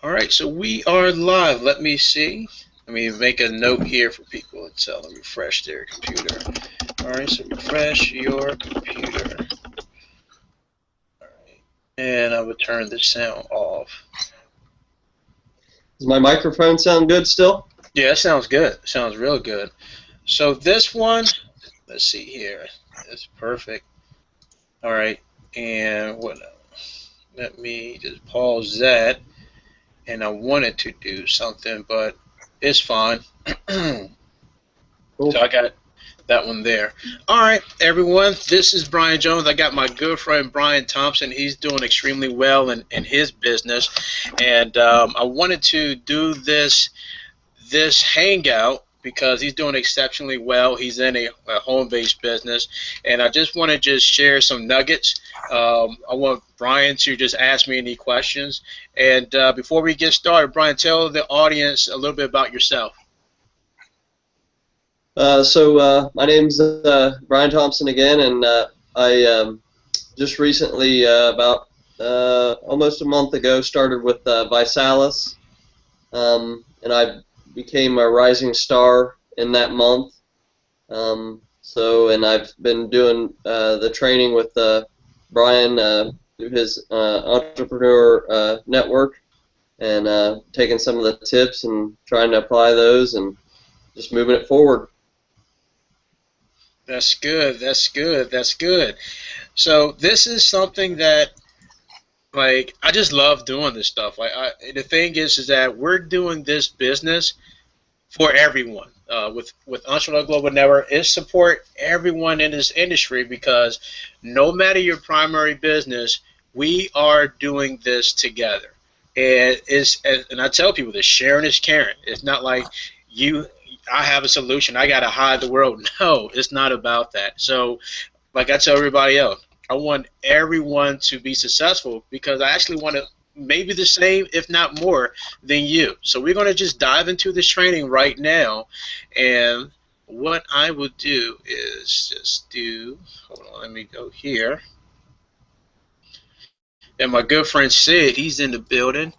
All right, so we are live. Let me see. Let me make a note here for people and tell them refresh their computer. All right, so refresh your computer. All right, and I will turn the sound off. Does my microphone sound good still? Yeah, that sounds good. Sounds real good. So this one, let's see here. It's perfect. All right, and what? Let me just pause that. And I wanted to do something, but it's fine. Cool. So I got that one there. All right, everyone. This is Brian Jones. I got my good friend Brian Thompson. He's doing extremely well in his business, and I wanted to do this hangout because he's doing exceptionally well. He's in a home-based business, and I just want to just share some nuggets. I want Brian to just ask me any questions. And before we get started, Brian, tell the audience a little bit about yourself. My name's Brian Thompson again, and I just recently, about almost a month ago, started with Visalis, and I became a rising star in that month. And I've been doing the training with Brian through his entrepreneur network, and taking some of the tips and trying to apply those and just moving it forward. That's good. That's good. That's good. So this is something that, like, I just love doing this stuff. The thing is that we're doing this business for everyone. With Entrepreneur Global Network, it support everyone in this industry because no matter your primary business, we are doing this together. And I tell people that sharing is caring. It's not like I have a solution, I gotta hide the world. No, it's not about that. So, like I tell everybody else, I want everyone to be successful because I actually want to maybe the same, if not more, than you. So we're going to just dive into this training right now. And what I will do is just hold on, let me go here. And my good friend Sid, he's in the building.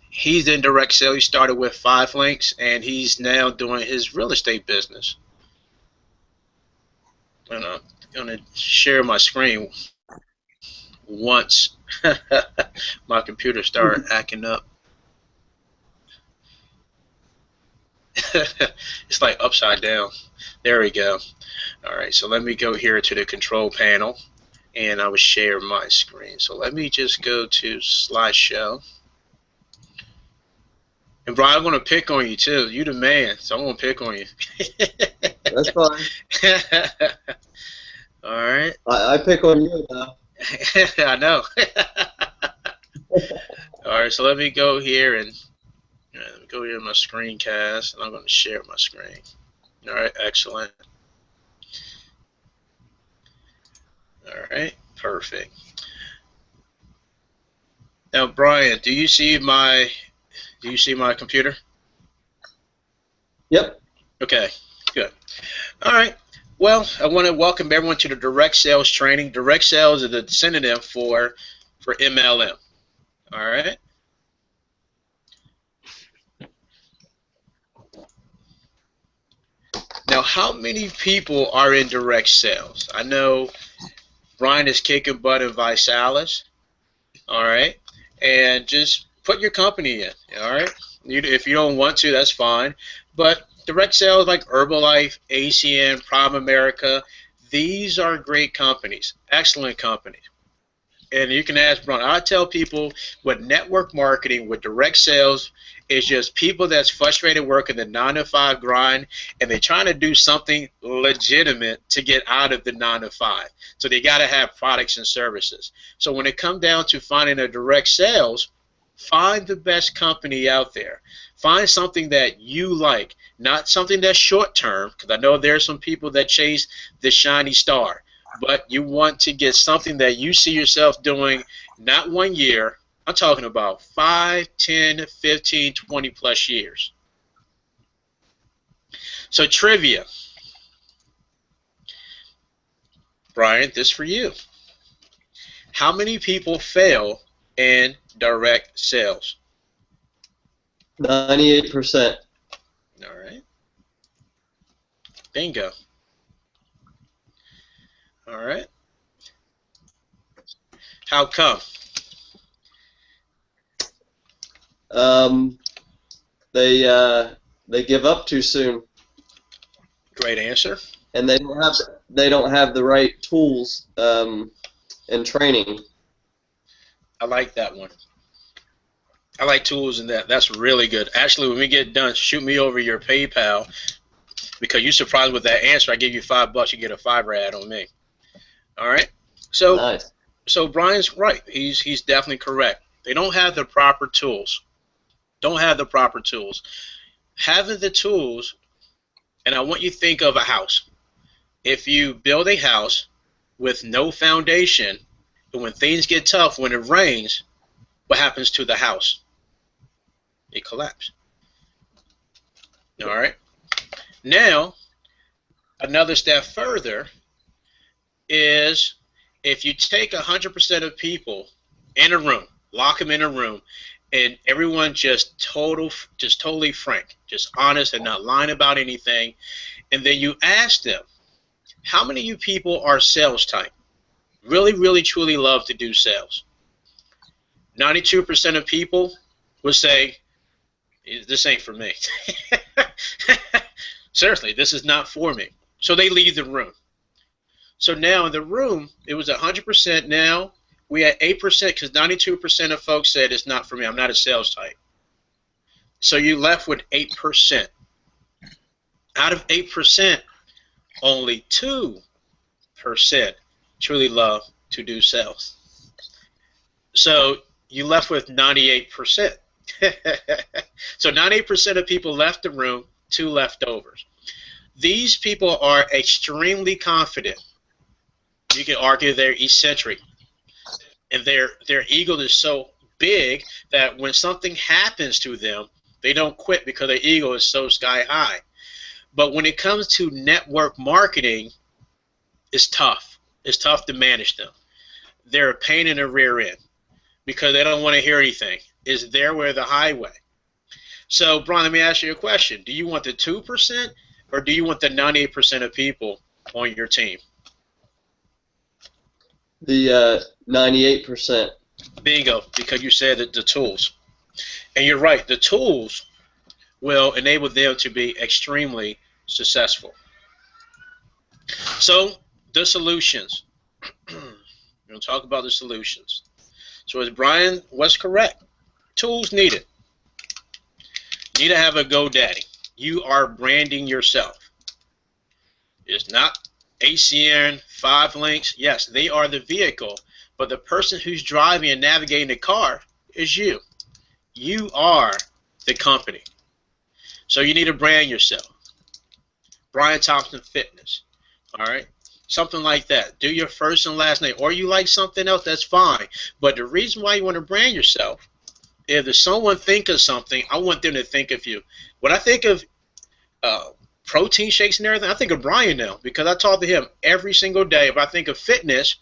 He's in direct sale. He started with 5 links, and he's now doing his real estate business. And I'm going to share my screen once my computer started acting up. It's like upside down. There we go. All right, so let me go here to the control panel, and I will share my screen. So let me just go to slideshow. And Brian, I'm going to pick on you too. You're the man, so I'm going to pick on you. That's fine. All right. I pick on you now. I know. All right, so let me go here and go here to my screencast, and I'm going to share my screen. All right, excellent. All right, perfect. Now, Brian, do you see my computer? Yep. Okay, good. All right. Well, I want to welcome everyone to the direct sales training. Direct sales is the synonym for MLM. All right. Now, how many people are in direct sales? I know Brian is kicking butt in Visalis. All right. And just put your company in. All right. If you don't want to, that's fine. But direct sales like Herbalife, ACN, Prime America, these are great companies, excellent companies. And you can ask Brian. I tell people with network marketing, with direct sales, is just people that's frustrated working the 9-to-5 grind, and they're trying to do something legitimate to get out of the 9-to-5. So they got to have products and services. So when it comes down to finding a direct sales, find the best company out there. Find something that you like, not something that's short term, because I know there are some people that chase the shiny star. But you want to get something that you see yourself doing not 1 year. I'm talking about 5, 10, 15, 20 plus years. So trivia. Brian, this for you. How many people fail in direct sales? 98%. All right. Bingo. All right. How come? They give up too soon, Great answer. and they don't have the right tools and training. I like that one. I like tools in that. That's really good. Actually, when we get done, shoot me over your PayPal, because you're surprised with that answer. I give you $5, you get a $5 ad on me. All right. So, Nice. so Brian's right. He's definitely correct. They don't have the proper tools. Don't have the proper tools. Having the tools, and I want you to think of a house. If you build a house with no foundation, and when things get tough, when it rains, what happens to the house? It collapses. All right. Now, another step further is if you take 100% of people in a room, lock them in a room, and everyone just totally frank, just honest and not lying about anything, and then you ask them, how many of you people are sales type? Really, really, truly love to do sales. 92% of people would say, this ain't for me. Seriously, this is not for me. So they leave the room. So now in the room, it was 100%. Now we had 8% because 92% of folks said it's not for me. I'm not a sales type. So you left with 8%. Out of 8%, only 2% truly love to do sales. So you left with 98%. So 98% of people left the room, 2 leftovers. These people are extremely confident. You can argue they're eccentric. And their ego is so big that when something happens to them, they don't quit because their ego is so sky high. But when it comes to network marketing, it's tough. It's tough to manage them. They're a pain in the rear end because they don't want to hear anything. It's their way or the highway. So, Brian, let me ask you a question. Do you want the 2% or do you want the 98% of people on your team? The 98%. Bingo, because you said that the tools. And you're right, the tools will enable them to be extremely successful. So, the solutions. We're going to talk about the solutions. So, as Brian was correct, tools needed. You need to have a GoDaddy. You are branding yourself. It's not ACN, 5 links. Yes, they are the vehicle, but the person who's driving and navigating the car is you. You are the company. So you need to brand yourself. Brian Thompson Fitness. All right? Something like that. Do your first and last name. Or you like something else, that's fine. But the reason why you want to brand yourself, if someone think of something, I want them to think of you. When I think of protein shakes and everything, I think of Brian now because I talk to him every single day. If I think of fitness,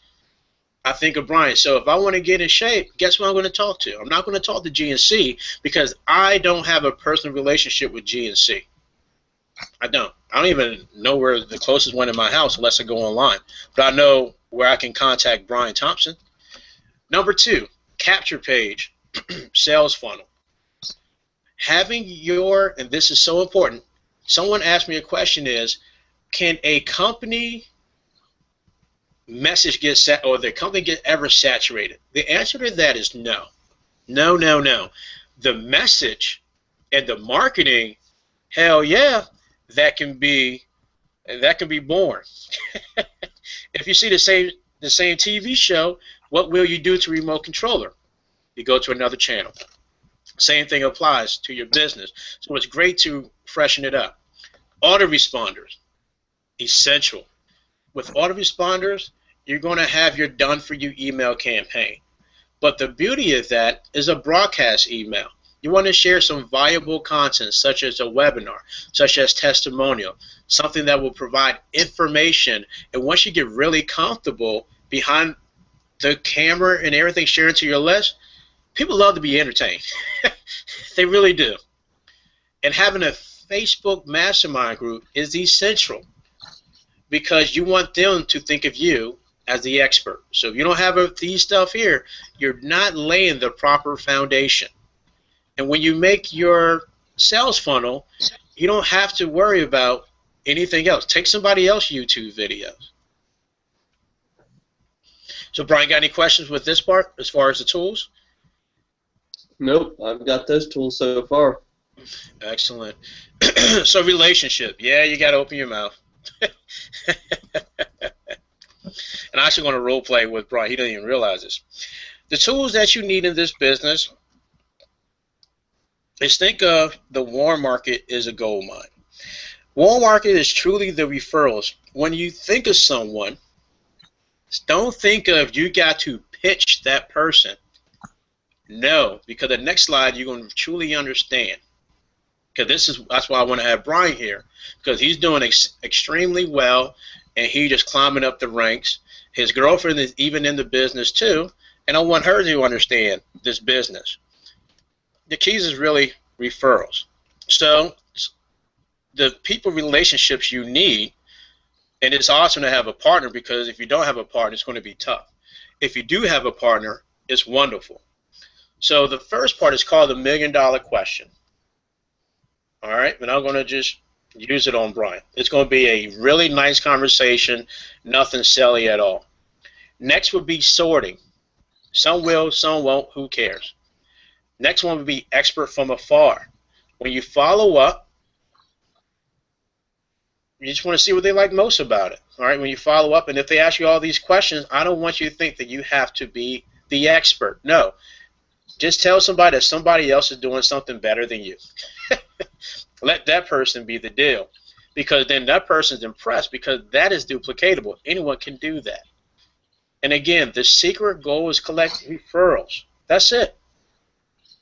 I think of Brian. So if I want to get in shape, guess what I'm going to talk to? I'm not going to talk to GNC because I don't have a personal relationship with GNC. I don't even know where the closest one in my house unless I go online. But I know where I can contact Brian Thompson. Number 2, capture page, sales funnel. Having your, and this is so important, someone asked me a question is, can a company message get set, or the company get ever saturated? The answer to that is no. No, no, no. The message and the marketing, hell yeah, that can be born. If you see the same TV show, what will you do to remote controller? You go to another channel. Same thing applies to your business. So it's great to freshen it up. Autoresponders, essential. With autoresponders, you're going to have your done-for-you email campaign. But the beauty of that is a broadcast email. You want to share some valuable content, such as a webinar, such as testimonial, something that will provide information. And once you get really comfortable behind the camera and everything sharing to your list, people love to be entertained. They really do. And having a Facebook mastermind group is essential because you want them to think of you as the expert. So if you don't have these stuff here, you're not laying the proper foundation. And when you make your sales funnel, you don't have to worry about anything else. Take somebody else's YouTube videos. So Brian, got any questions with this part as far as the tools? Nope, I've got those tools so far. Excellent. So relationship, yeah, you got to open your mouth. And I'm actually going to role play with Brian. He doesn't even realize this. The tools that you need in this business is, think of the warm market as a gold mine. Warm market is truly the referrals. When you think of someone, don't think of you got to pitch that person. No, because the next slide you're going to truly understand. Because that's why I want to have Brian here, because he's doing extremely well, and he's just climbing up the ranks. His girlfriend is even in the business too, and I want her to understand this business. The keys is really referrals. So the people relationships you need, and it's awesome to have a partner, because if you don't have a partner, it's going to be tough. If you do have a partner, it's wonderful. So the first part is called the $1 million question. All right, and I'm going to just use it on Brian. It's going to be a really nice conversation, nothing silly at all. Next would be sorting. Some will, some won't, who cares? Next one would be expert from afar. When you follow up, you just want to see what they like most about it. All right, when you follow up, and if they ask you all these questions, I don't want you to think that you have to be the expert. No, just tell somebody that somebody else is doing something better than you. Let that person be the deal, because then that person's impressed, because that is duplicatable. Anyone can do that. And again, the secret goal is collect referrals. That's it.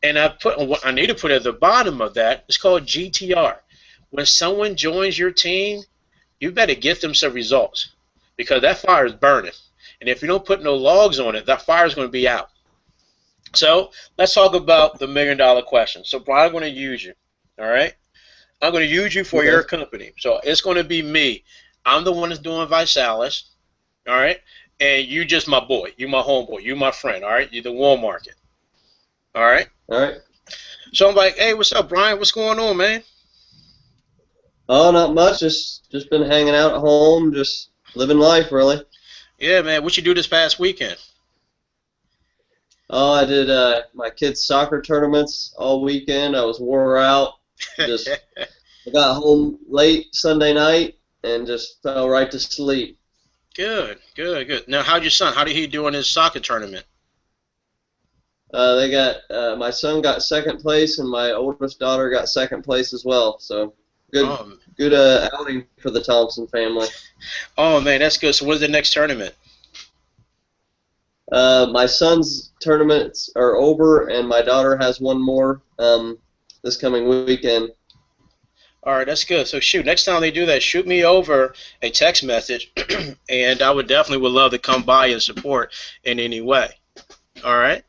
And what I need to put at the bottom of that is called GTR. When someone joins your team, you better get them some results, because that fire is burning. And if you don't put no logs on it, that fire is going to be out. So let's talk about the $1 million question. So Brian, I'm going to use you. All right? I'm going to use you for your company. So it's going to be me. I'm the one that's doing Visalis. All right? And you just my boy. You my homeboy. You my friend. All right? You're the warm market. All right? All right. So I'm like, hey, what's up, Brian? What's going on, man? Oh, not much. Just been hanging out at home, just living life, really. Yeah, man. What you do this past weekend? Oh, I did my kids' soccer tournaments all weekend. I was wore out. Just I got home late Sunday night and just fell right to sleep. Good, good, good. Now, how'd your son? How did he do in his soccer tournament? They got my son got second place, and my oldest daughter got second place as well. So good outing for the Thompson family. Oh man, that's good. So when's the next tournament? My son's tournaments are over, and my daughter has one more this coming weekend. All right, that's good. So shoot, next time they do that, shoot me over a text message, and I would love to come by and support in any way. All right,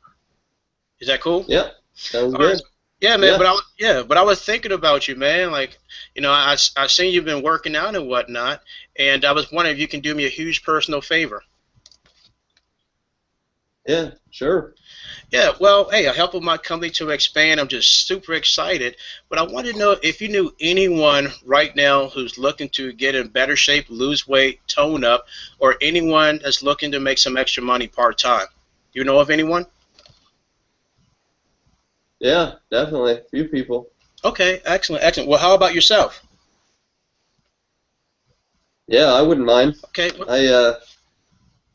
is that cool? Yep, sounds All good. right. Yeah, man. Yeah. But I was thinking about you, man. Like, you know, I seen you've been working out and whatnot, and I was wondering if you can do me a huge personal favor. Yeah, sure. Yeah, well, hey, I help with my company to expand. I'm just super excited. But I wanted to know if you knew anyone right now who's looking to get in better shape, lose weight, tone up, or anyone that's looking to make some extra money part-time. Do you know of anyone? Yeah, definitely. A few people. Okay, excellent, excellent. Well, how about yourself? Yeah, I wouldn't mind. Okay.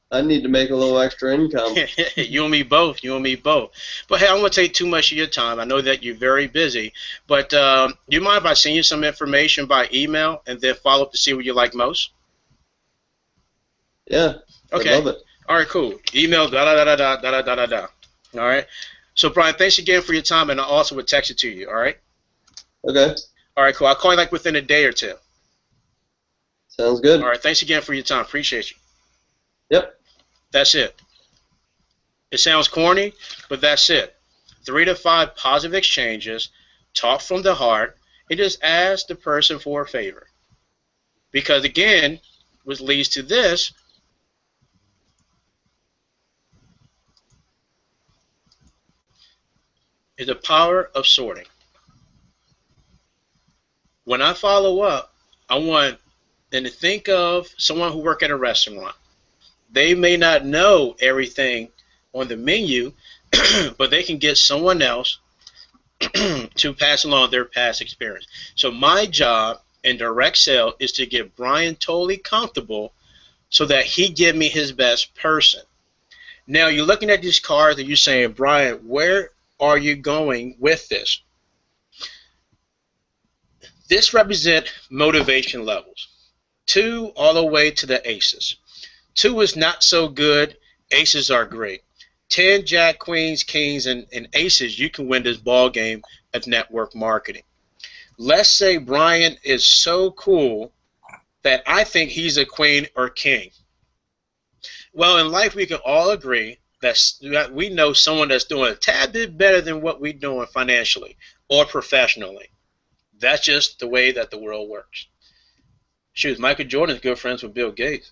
I need to make a little extra income. You and me both. You and me both. But hey, I don't want to take too much of your time. I know that you're very busy. But do you mind if I send you some information by email and then follow up to see what you like most? Yeah. Okay. I love it. All right, cool. Email da-da-da-da-da-da-da-da-da. All right. So, Brian, thanks again for your time, and I also would text it to you, all right? Okay. All right, cool. I'll call you like within a day or two. Sounds good. All right, thanks again for your time. Appreciate you. Yep. That's it. It sounds corny, but that's it. 3 to 5 positive exchanges, talk from the heart, He just asked the person for a favor. Because again, which leads to this, is the power of sorting. When I follow up, I want them to think of someone who works at a restaurant. They may not know everything on the menu, but they can get someone else to pass along their past experience. So my job in direct sale is to get Brian totally comfortable so that he give me his best person. Now you're looking at these cards and you're saying, Brian, where are you going with this? This represents motivation levels. 2 all the way to the aces. 2 is not so good. Aces are great. 10, jack, queens, kings, and aces, you can win this ball game of network marketing. Let's say Brian is so cool that I think he's a queen or king. Well, in life, we can all agree that we know someone that's doing a tad bit better than what we're doing financially or professionally. That's just the way that the world works. Shoot, Michael Jordan's good friends with Bill Gates.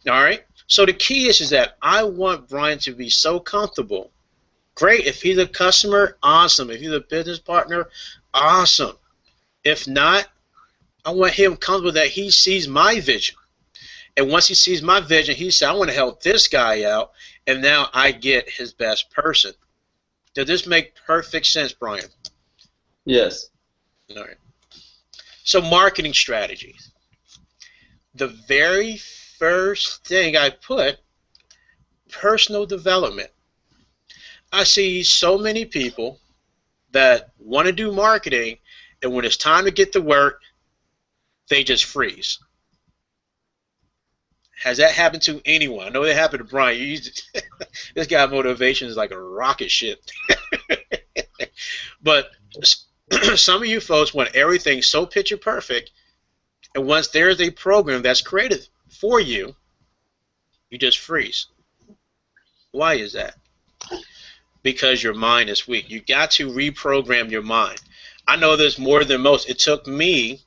All right? So the key is that I want Brian to be so comfortable. Great. If he's a customer, awesome. If he's a business partner, awesome. If not, I want him comfortable that he sees my vision. And once he sees my vision, he says, I want to help this guy out, and now I get his best person. Does this make perfect sense, Brian? Yes. All right. So marketing strategies. The very first thing I put, personal development. I see so many people that want to do marketing, and when it's time to get to work, they just freeze. Has that happened to anyone? I know it happened to Brian. This guy motivation is like a rocket ship. But some of you folks want everything so picture perfect, and once there's a program that's created for you, you just freeze. Why is that? Because your mind is weak. You got to reprogram your mind. I know this more than most. It took me,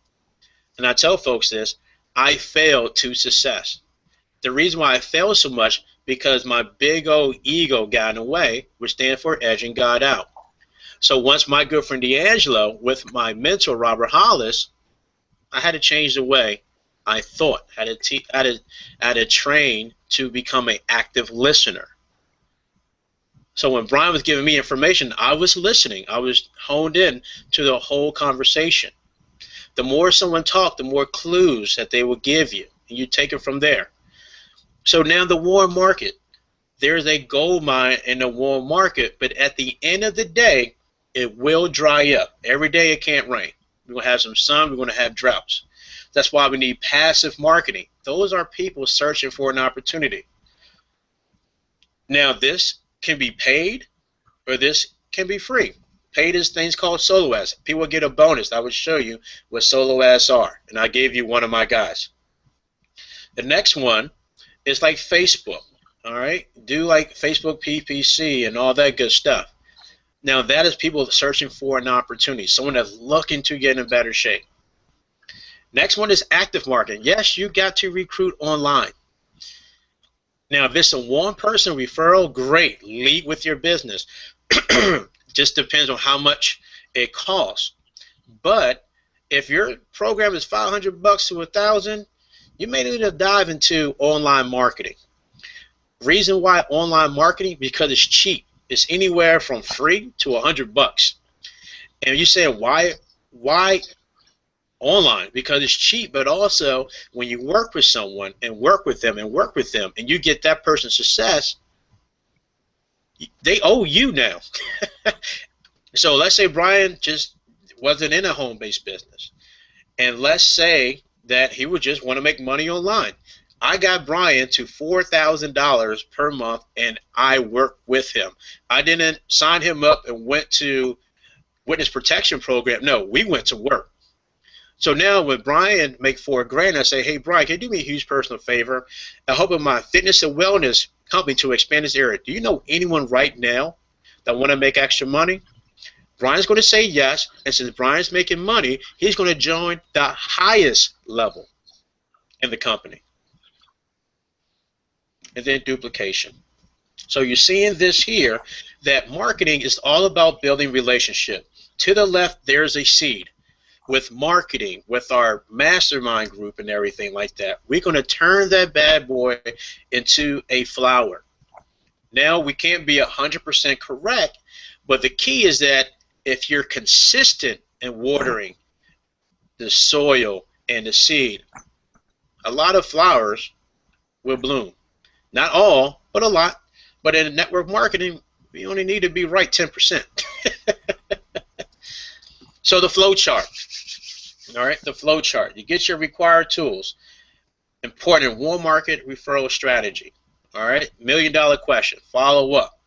and I tell folks this, I failed to success. The reason why I failed so much because my big old ego got in the way, which stands for edging God out. So once my good friend D'Angelo with my mentor Robert Hollis, I had to change the way I thought. I had to train to become an active listener. So when Brian was giving me information, I was listening. I was honed in to the whole conversation. The more someone talked, the more clues that they will give you, and you take it from there. So now the warm market. There's a gold mine in the warm market, but at the end of the day, it will dry up. Every day it can't rain. We're going to have some sun. We're going to have droughts. That's why we need passive marketing. Those are people searching for an opportunity. Now this can be paid or this can be free. Paid is things called solo ads. People get a bonus. I would show you what solo ads are, and I gave you one of my guys. The next one is like Facebook. All right, do like Facebook PPC and all that good stuff. Now that is people searching for an opportunity, someone that's looking to get in better shape. Next one is active marketing. Yes, you got to recruit online. Now if it's a one-person referral, great, lead with your business. Just depends on how much it costs. But if your program is $500 to $1,000, you may need to dive into online marketing. Reason why online marketing? Because it's cheap. It's anywhere from free to $100. And you say why online? Because it's cheap, but also when you work with someone and work with them and you get that person's success, they owe you now. So let's say Brian just wasn't in a home-based business, and let's say that he would just want to make money online. I got Brian to $4,000 per month, and I worked with him. I didn't sign him up and went to witness protection program. No, we went to work. So now when Brian make $4,000, I say, hey, Brian, can you do me a huge personal favor? I hope in my fitness and wellness company to expand this area. Do you know anyone right now that want to make extra money? Brian's going to say yes, and since Brian's making money, he's going to join the highest level in the company. And then duplication. So you're seeing this here, that marketing is all about building relationship. To the left, there's a seed. With marketing, with our mastermind group and everything like that, we're going to turn that bad boy into a flower. Now, we can't be 100% correct, but the key is that if you're consistent in watering the soil and the seed, a lot of flowers will bloom. Not all, but a lot. But in network marketing, we only need to be right 10%. So the flow chart. All right, the flow chart. You get your required tools. Important warm market referral strategy. All right, $1 million question. Follow up.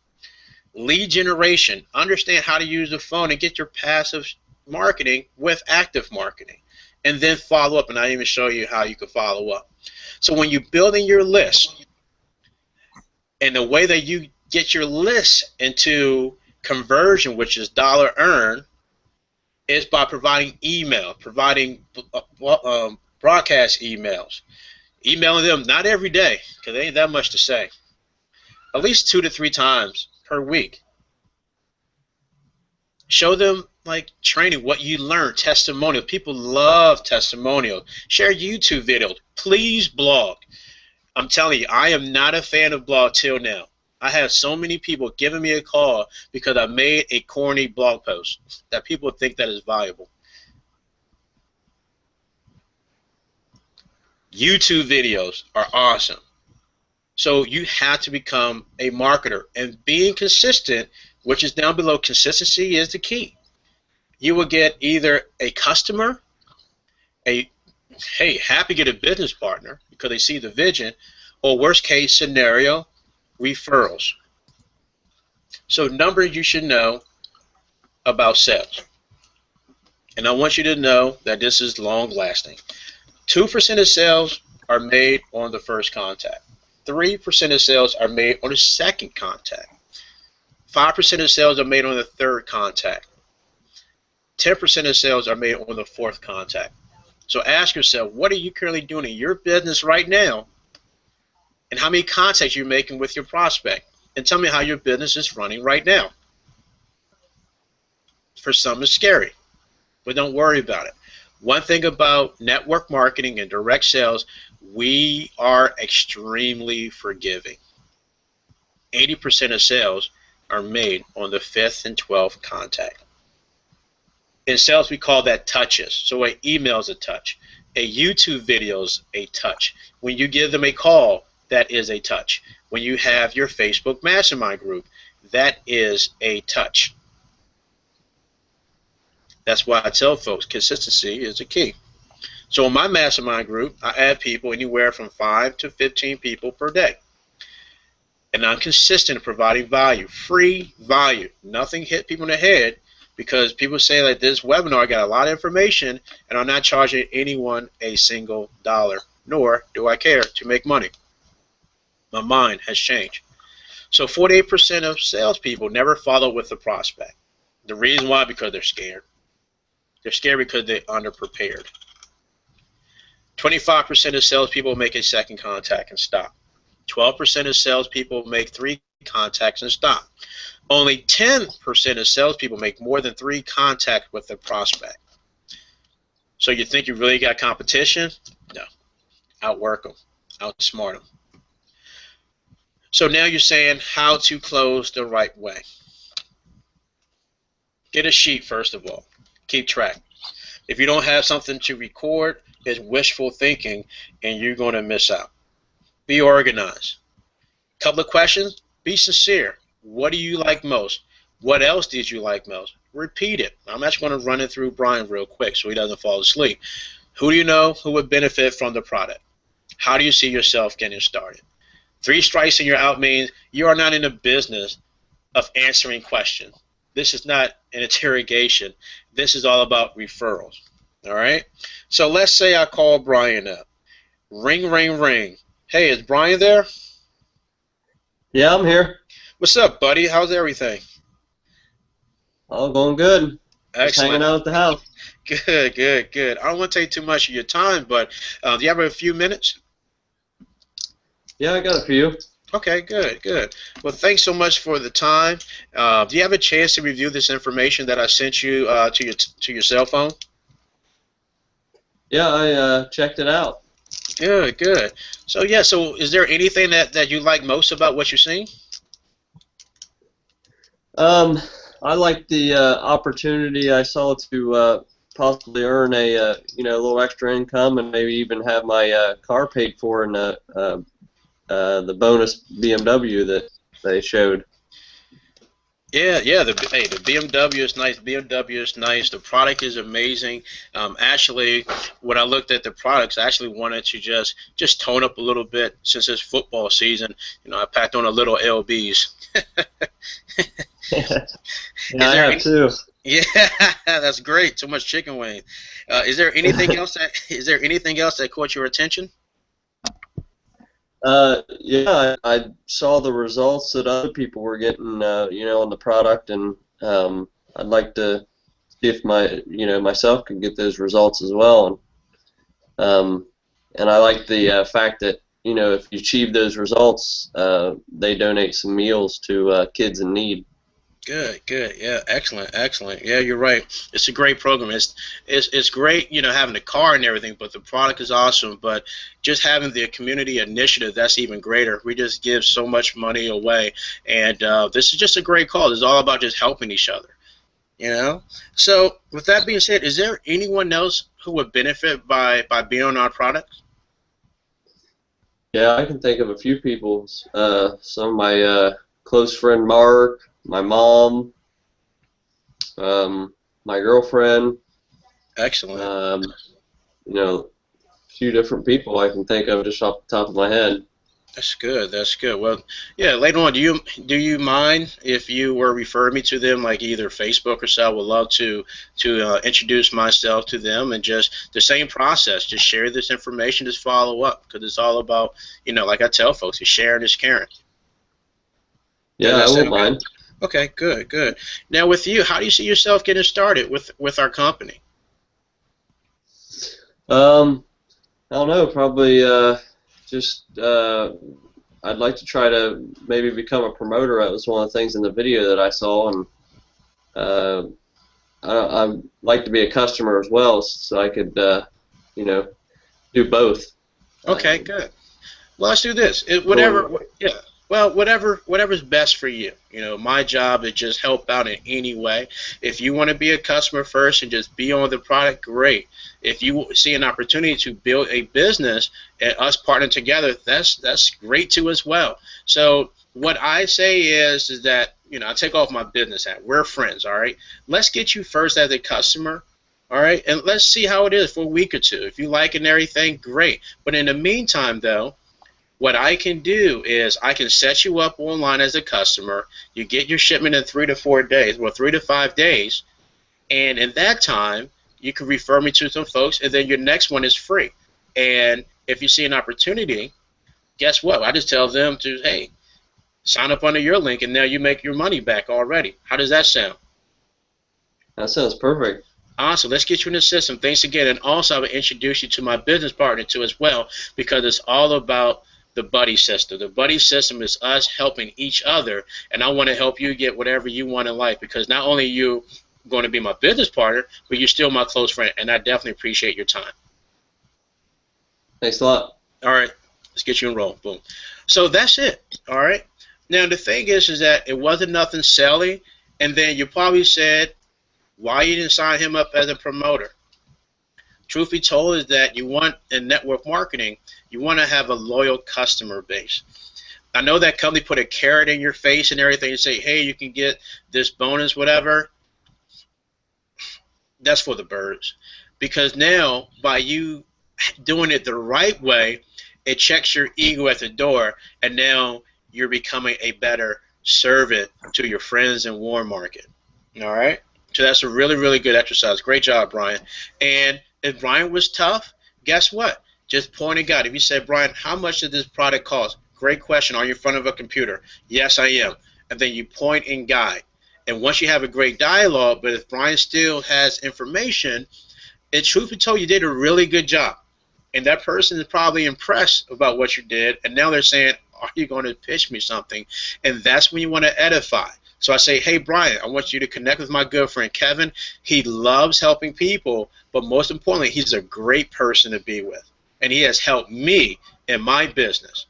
Lead generation. Understand how to use the phone and get your passive marketing with active marketing. And then follow up, and I even show you how you can follow up. So when you're building your list, and the way that you get your list into conversion, which is dollar earned, is by providing email, providing broadcast emails, emailing them not every day because they ain't that much to say, at least 2 to 3 times per week. Show them like training, what you learn, testimonial. People love testimonials. Share YouTube videos. Please blog. I'm telling you, I am not a fan of blog till now. I have so many people giving me a call because I made a corny blog post that people think that is valuable. YouTube videos are awesome. So you have to become a marketer, and being consistent, which is down below, consistency is the key. You will get either a customer, hey, happy to get a business partner because they see the vision, or worst case scenario, referrals. So numbers you should know about sales. And I want you to know that this is long lasting. 2% of sales are made on the first contact. 3% of sales are made on the second contact. 5% of sales are made on the third contact. 10% of sales are made on the fourth contact. So ask yourself, what are you currently doing in your business right now? And how many contacts you're making with your prospect? And tell me how your business is running right now. For some, it's scary, but don't worry about it. One thing about network marketing and direct sales, we are extremely forgiving. 80% of sales are made on the 5th and 12th contact. In sales, we call that touches. So an email is a touch. A YouTube video is a touch. When you give them a call, that is a touch. When you have your Facebook mastermind group, that is a touch. That's why I tell folks consistency is the key. So in my mastermind group, I add people anywhere from 5 to 15 people per day. And I'm consistent in providing value, free value. Nothing hit people in the head, because people say that this webinar got a lot of information and I'm not charging anyone a single dollar, nor do I care to make money. My mind has changed. So 48% of salespeople never follow with the prospect. The reason why, because they're scared. They're scared because they're underprepared. 25% of salespeople make a second contact and stop. 12% of salespeople make 3 contacts and stop. Only 10% of salespeople make more than 3 contacts with the prospect. So you think you really got competition? No. Outwork them. Outsmart them. So now you're saying how to close the right way. Get a sheet first of all. Keep track. If you don't have something to record, it's wishful thinking and you're going to miss out. Be organized. Couple of questions. Be sincere. What do you like most? What else did you like most? Repeat it. I'm actually going to run it through Brian real quick so he doesn't fall asleep. Who do you know who would benefit from the product? How do you see yourself getting started? 3 strikes and you're out means you are not in the business of answering questions. This is not an interrogation. This is all about referrals. All right? So let's say I call Brian up. Ring, ring, ring. Hey, is Brian there? Yeah, I'm here. What's up, buddy? How's everything? All going good. Just hanging Excellent. out at the house. Good, good, good. I don't want to take too much of your time, but do you have a few minutes? Yeah, I got a few. Okay, good, good. Well, thanks so much for the time. Do you have a chance to review this information that I sent you to your cell phone? Yeah, I checked it out. Good, good. So yeah, so is there anything that you like most about what you're seeing? Um, I like the opportunity I saw to possibly earn a little extra income and maybe even have my car paid for in the bonus BMW that they showed. Yeah, yeah. The BMW is nice. BMW is nice. The product is amazing. Actually, when I looked at the products, I actually wanted to just tone up a little bit since it's football season. You know, I packed on a little LBs. Yeah, I have too. Yeah, that's great. Too much chicken wing. Is there anything else that caught your attention? Yeah, I saw the results that other people were getting, on the product, and I'd like to see if myself could get those results as well. And I like the fact that, if you achieve those results, they donate some meals to kids in need. Good, good. Yeah, excellent, excellent. Yeah, you're right. It's a great program. It's great, having the car and everything, but the product is awesome. But just having the community initiative, that's even greater. We just give so much money away, and this is just a great cause. It's all about just helping each other. So with that being said, is there anyone else who would benefit by being on our product? Yeah, I can think of a few people. Some of my close friend Mark, my mom, my girlfriend. Excellent. A few different people I can think of just off the top of my head. That's good. That's good. Well, yeah. Later on, do you mind if you were referring me to them, like either Facebook or so? I would love to introduce myself to them and just the same process. Just share this information, just follow up, because it's all about, like I tell folks, it's sharing is caring. Yeah, I won't mind. Okay, good, good. Now, with you, how do you see yourself getting started with our company? I don't know. Probably I'd like to try to maybe become a promoter. That was one of the things in the video that I saw, and I'd like to be a customer as well, so I could do both. Okay, good. Well, let's do this. Yeah. Well, whatever's best for you. My job is just help out in any way. If you want to be a customer first and just be on the product, great. If you see an opportunity to build a business and us partner together, that's great too as well. So what I say is that I take off my business hat. We're friends, all right? Let's get you first as a customer. All right, and let's see how it is for a week or two. If you like it and everything, great. But in the meantime, though, what I can do is I can set you up online as a customer. You get your shipment in 3 to 4 days, well, 3 to 5 days, and in that time, you can refer me to some folks, and then your next one is free. And if you see an opportunity, guess what? I just tell them to, hey, sign up under your link, and now you make your money back already. How does that sound? That sounds perfect. Awesome. Let's get you in the system. Thanks again. And also, I will introduce you to my business partner, too, as well, because it's all about the buddy system. The buddy system is us helping each other, and I want to help you get whatever you want in life, because not only are you going to be my business partner, but you're still my close friend, and I definitely appreciate your time. Thanks a lot. All right. Let's get you enrolled. Boom. So that's it. All right. Now, the thing is that it wasn't nothing selling, and then you probably said, why you didn't sign him up as a promoter? Truth be told is that you want, in network marketing, you want to have a loyal customer base. I know that company put a carrot in your face and everything and say, hey, you can get this bonus, whatever. That's for the birds. Because now, by you doing it the right way, it checks your ego at the door, and now you're becoming a better servant to your friends in warm market. All right? So that's a really, really good exercise. Great job, Brian. And if Brian was tough, guess what? Just point and guide. If you said, Brian, how much did this product cost? Great question. Are you in front of a computer? Yes, I am. And then you point and guide. And once you have a great dialogue, but if Brian still has information, and truth be told, you did a really good job. And that person is probably impressed about what you did, and now they're saying, are you going to pitch me something? And that's when you want to edify. So I say, hey, Brian, I want you to connect with my good friend Kevin. He loves helping people, but most importantly, he's a great person to be with. And he has helped me in my business.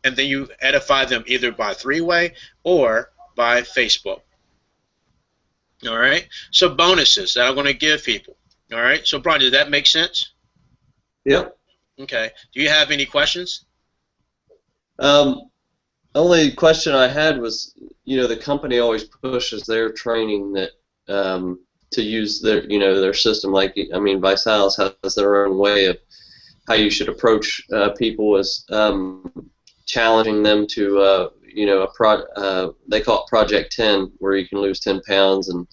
And then you edify them either by three-way or by Facebook. All right? So bonuses that I'm going to give people. All right? So, Brian, did that make sense? Yep. Okay. Do you have any questions? Only question I had was, the company always pushes their training that to use their system. Like, Visalis has their own way of how you should approach people, as challenging them to they call it Project 10, where you can lose 10 pounds, and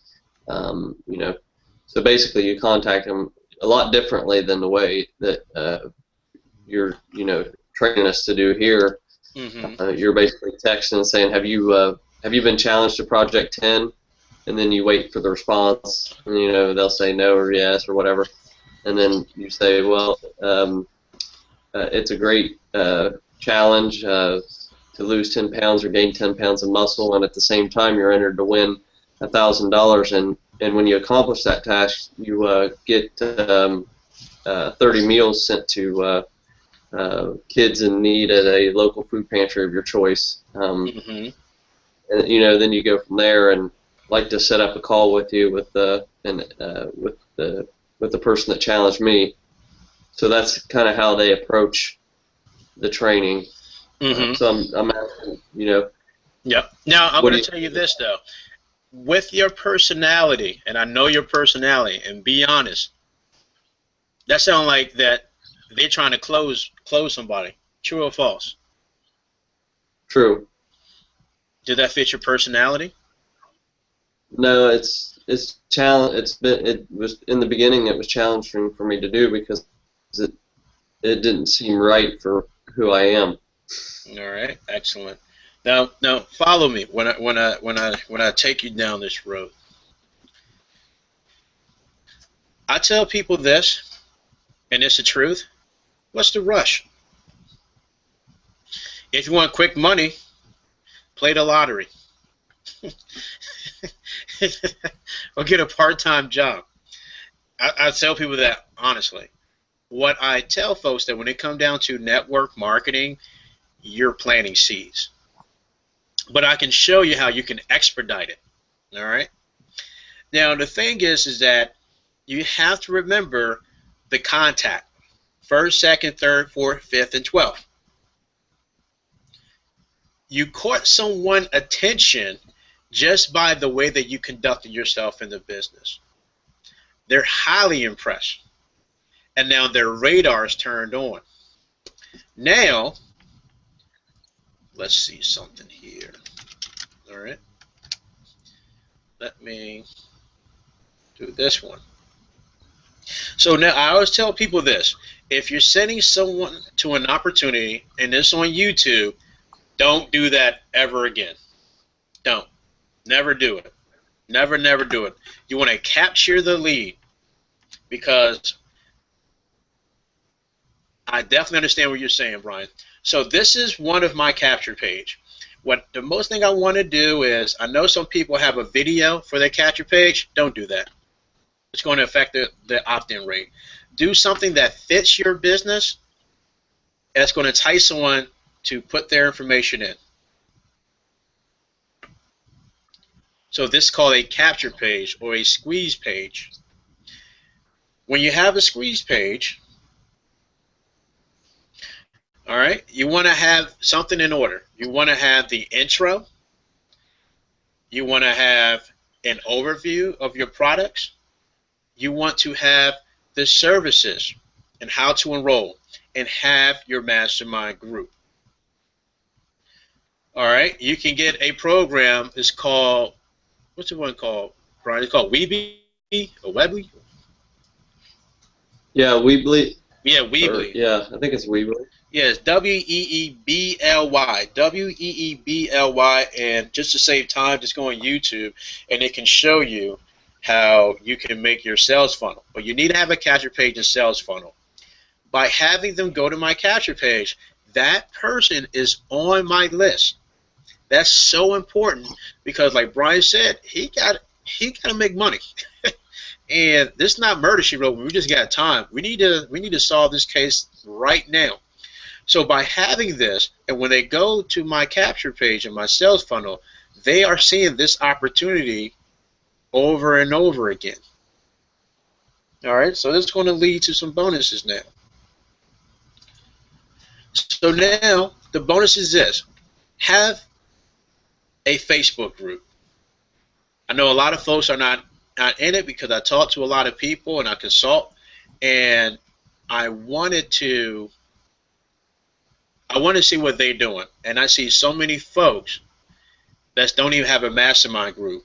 so basically you contact them a lot differently than the way that you're training us to do here. Mm-hmm. You're basically texting and saying, have you been challenged to Project 10? And then you wait for the response, and they'll say no or yes or whatever, and then you say, well, it's a great challenge to lose 10 pounds or gain 10 pounds of muscle, and at the same time you're entered to win $1,000, and when you accomplish that task, you get 30 meals sent to kids in need at a local food pantry of your choice. Mm-hmm. And then you go from there, and like to set up a call with you with the person that challenged me. So that's kind of how they approach the training. Mm-hmm. So I'm asking, Yep. Now I'm going to tell you this though, with your personality, and I know your personality, and be honest, that sounds like that they're trying to close somebody. True or false? True. Did that fit your personality? No, it's challenge. It was in the beginning. It was challenging for me to do because it didn't seem right for who I am. All right, excellent. Now follow me when I take you down this road. I tell people this, and it's the truth. What's the rush? If you want quick money, play the lottery. Or get a part-time job. I tell people that honestly. What I tell folks that when it comes down to network marketing, you're planting seeds. But I can show you how you can expedite it. All right? Now, the thing is that you have to remember the contact. First, second, third, fourth, fifth, and 12th. You caught someone's attention just by the way that you conducted yourself in the business. They're highly impressed. And now their radar is turned on. Now, let's see something here. All right. Let me do this one. So now I always tell people this. If you're sending someone to an opportunity, and this on YouTube, don't do that ever again. Don't. Never do it. Never, never do it. You want to capture the lead, because I definitely understand what you're saying, Brian. So this is one of my capture page. What the most thing I want to do is, I know some people have a video for their capture page. Don't do that. It's going to affect the opt-in rate. Do something that fits your business, and it's going to entice someone to put their information in. So this is called a capture page or a squeeze page. When you have a squeeze page, all right, you want to have something in order. You want to have the intro. You want to have an overview of your products. You want to have the services and how to enroll, and have your mastermind group. All right, you can get a program. It's called, what's the one called, Brian? It's called Weebly or Weebly? Yeah, Weebly. Yeah, Weebly. Yeah, I think it's Weebly. Yes, Weebly, Weebly, and just to save time, just go on YouTube, and it can show you how you can make your sales funnel. But you need to have a capture page and sales funnel. By having them go to my capture page, that person is on my list. That's so important because, like Brian said, he got to make money, and this is not murder she wrote. We just got time. We need to solve this case right now. So by having this, and when they go to my capture page and my sales funnel, they are seeing this opportunity over and over again. All right, so this is going to lead to some bonuses now. So now the bonus is this: have a Facebook group. I know a lot of folks are not in it because I talk to a lot of people and I consult, and I wanted to see what they're doing, and I see so many folks that don't even have a mastermind group.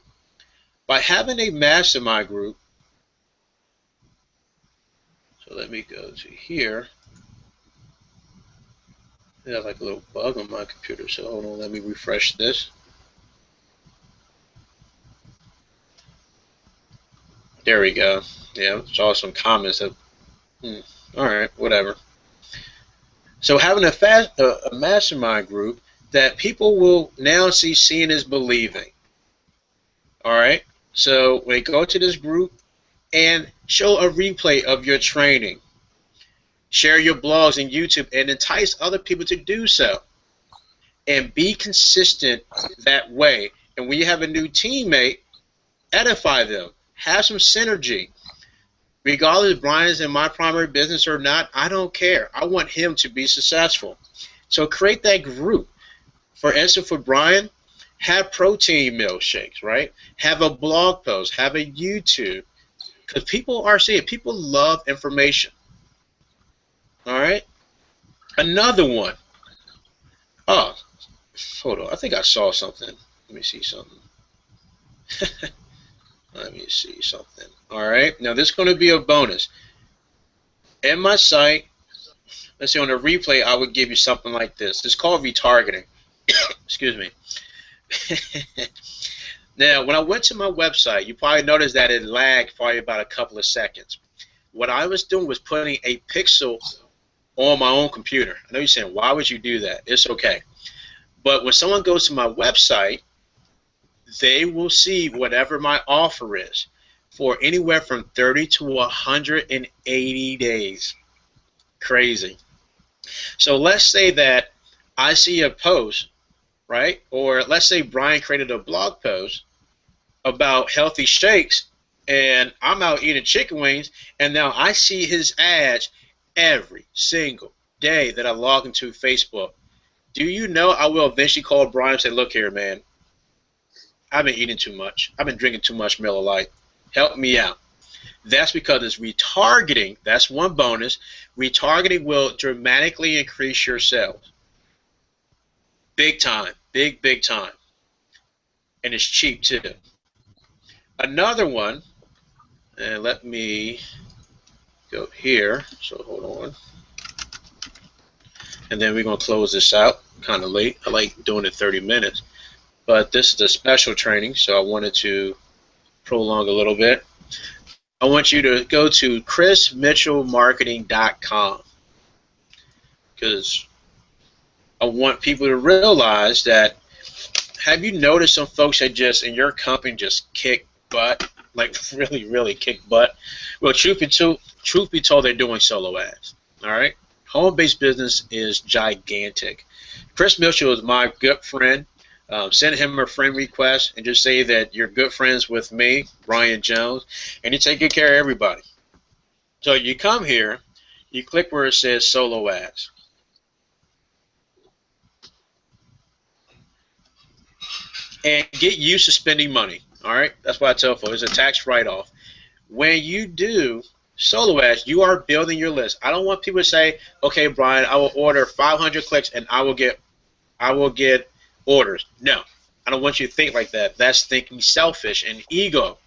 By having a mastermind group, so let me go to here. I have like a little bug on my computer, so hold on, let me refresh this. There we go. Yeah, saw some comments of, all right, whatever. So having a mastermind group that people will now see seeing is believing. All right. So when they go to this group and show a replay of your training, share your blogs and YouTube, and entice other people to do so, and be consistent that way. And when you have a new teammate, edify them. Have some synergy. Regardless if Brian's in my primary business or not, I don't care. I want him to be successful. So create that group. For instance, for Brian, have protein milkshakes, right? Have a blog post, have a YouTube. Because people are seeing, people love information. All right? Another one. Oh, hold on. I think I saw something. Let me see something. Let me see something. All right. Now, this is going to be a bonus. In my site, let's see, on a replay, I would give you something like this. It's called retargeting. Excuse me. Now, when I went to my website, you probably noticed that it lagged probably about a couple of seconds. What I was doing was putting a pixel on my own computer. I know you're saying, why would you do that? It's okay. But when someone goes to my website, they will see whatever my offer is for anywhere from 30 to 180 days. Crazy. So let's say that I see a post, right? Or let's say Brian created a blog post about healthy shakes, and I'm out eating chicken wings, and now I see his ads every single day that I log into Facebook. Do you know I will eventually call Brian and say, look here, man, I've been eating too much. I've been drinking too much Miller Lite. Help me out. That's because it's retargeting. That's one bonus. Retargeting will dramatically increase your sales. Big time. Big, big time. And it's cheap too. Another one, and let me go here. So hold on. And then we're going to close this out. Kind of late. I like doing it 30 minutes. But this is a special training, so I wanted to prolong a little bit. I want you to go to chrismitchellmarketing.com because I want people to realize that, have you noticed some folks that just, in your company, just kick butt, like really, really kick butt? Well, truth be told, they're doing solo ads, all right? Home-based business is gigantic. Chris Mitchell is my good friend. Send him a friend request and just say that you're good friends with me, Brian Jones, and you take good care of everybody. So you come here, you click where it says solo ads. And get used to spending money, all right? That's what I tell folks. It's a tax write-off. When you do solo ads, you are building your list. I don't want people to say, okay, Brian, I will order 500 clicks and I will get orders. No, I don't want you to think like that. That's thinking selfish and ego.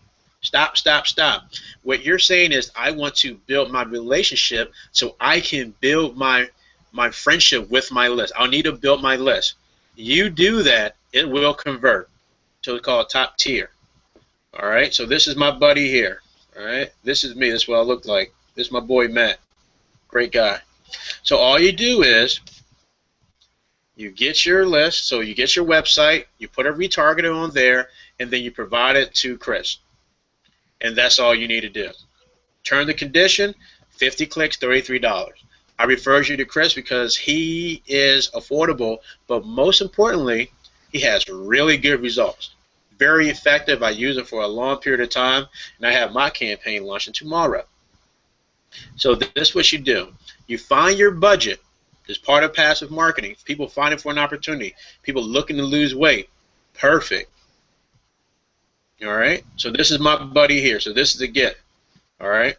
Stop, stop, stop. What you're saying is, I want to build my relationship so I can build my my friendship with my list. I'll need to build my list. You do that, it will convert. So it's called top tier. All right, so this is my buddy here. All right, this is me. This is what I look like. This is my boy Matt. Great guy. So all you do is you get your list. So you get your website, you put a retargeter on there, and then you provide it to Chris. And that's all you need to do. Turn the condition, 50 clicks, $33. I refer you to Chris because he is affordable, but most importantly, he has really good results. Very effective. I use it for a long period of time, and I have my campaign launching tomorrow. So this is what you do. You find your budget. It's part of passive marketing. People finding for an opportunity. People looking to lose weight. Perfect. All right. So this is my buddy here. So this is the gift. All right.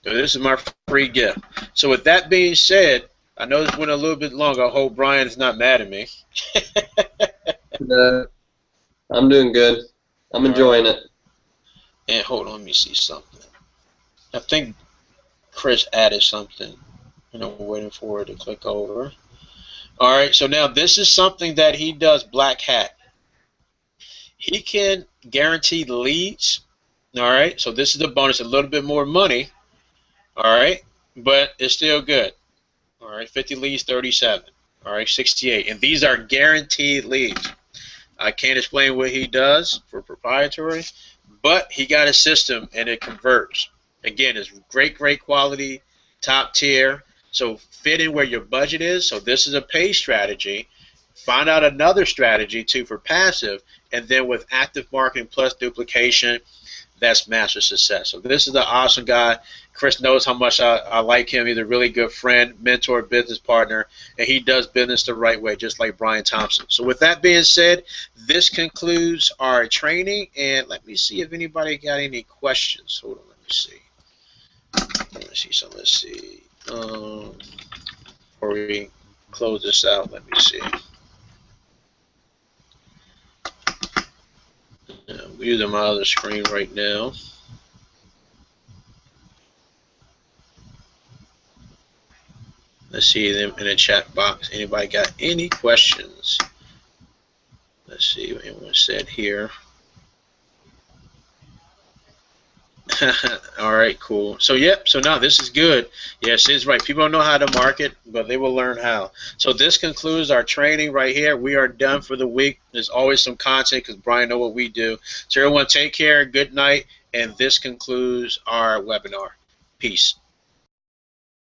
So this is my free gift. So with that being said, I know this went a little bit long. I hope Brian's not mad at me. I'm doing good. I'm enjoying it. And hold on, let me see something. I think Chris added something, and I'm waiting for it to click over. All right, so now this is something that he does, Black Hat. He can guarantee leads. All right, so this is the bonus, a little bit more money. All right, but it's still good. All right, 50 leads, 37. All right, 68. And these are guaranteed leads. I can't explain what he does for proprietary, but he got a system and it converts. Again, it's great, great quality, top tier. So fit in where your budget is. So this is a pay strategy. Find out another strategy too for passive, and then with active marketing plus duplication, that's master success. So this is an awesome guy. Chris knows how much I like him. He's a really good friend, mentor, business partner, and he does business the right way, just like Brian Thompson. So with that being said, this concludes our training, and let me see if anybody got any questions. Hold on, let me see. Let's see. Before we close this out, let me see. I'm using my other screen right now. Let's see them in the chat box. Anybody got any questions? Let's see what anyone said here. All right, cool. So yep, so now this is good. Yes, it's right. People don't know how to market, but they will learn how. So this concludes our training right here. We are done for the week. There's always some content because Brian knows what we do. So everyone take care, good night, and this concludes our webinar. Peace.